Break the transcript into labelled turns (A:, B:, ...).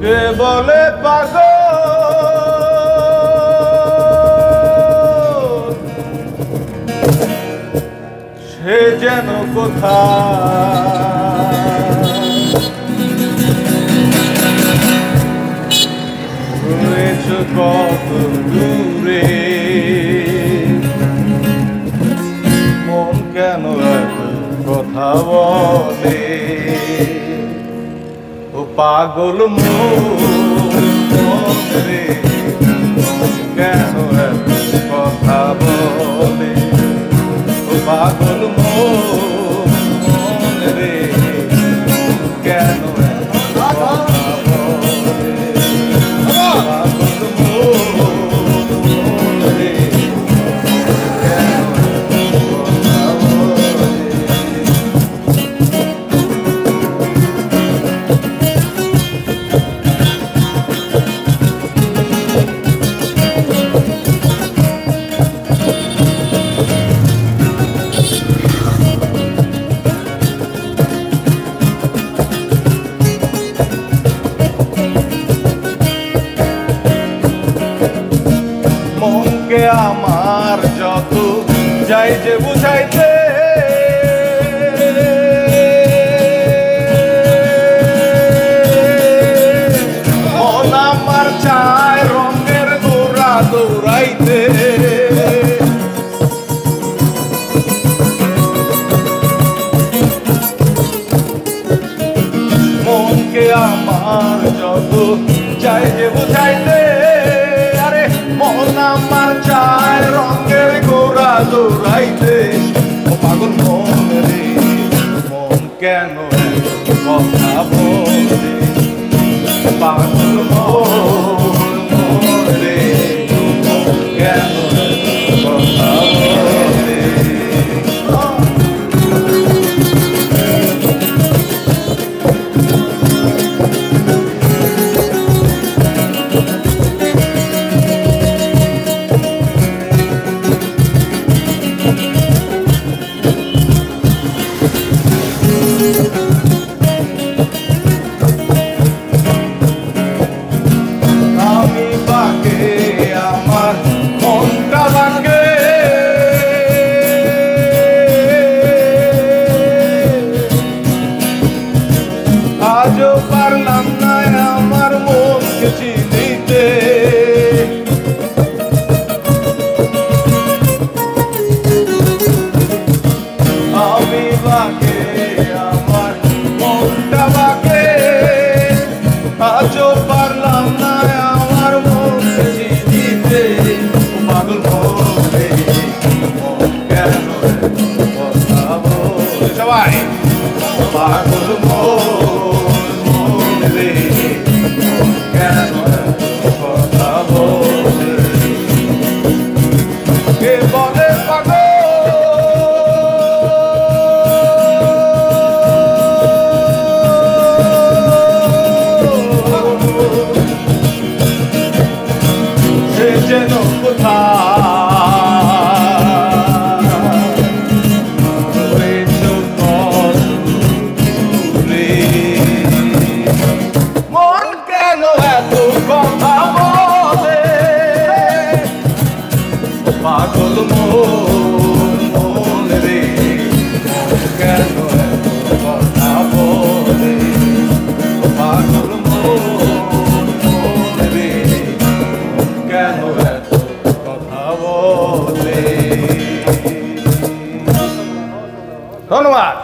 A: কে বলে পাগল সে যেন কোথায় রয়েছ কত দূরে মন কেন এত কথা বলে ও পাগল মন রে কেন এত কথা বলে ও পাগল মন রে কেন এত কথা বলে পাগল মন রে কেন এত কথা বলে মনকে আমার যত যাই যে বুঝাইতে মন আমার চায় রঙের দৌড়া দৌড়াইতে মনকে আমার যত যাই যে বুঝাইতে মন আমার চায় রঙের গোড়া দৌড়াইতে ও পাগল মন রে মন কেন কথা বলে পাগল মন রে মন কেন কথা বলে আমি বাকে আমার মনটা বাকে আজও পারলাম না আমার মনকে চিনিতে আমি বাকে আমার মনটা বাকে আজও পারলাম না আমার মনকে চিনিতে পাগল মনে মন কেন কথা বলে সবাই পাগল মন রে মন কেন কথা বলে কে বলে পাগল যেন কোথায় মন কেন এত কথা বলে পাগল মন রে কেন এত কথা বলে পাগল মন রে কেন এত কথা বলে ধন্যবাদ।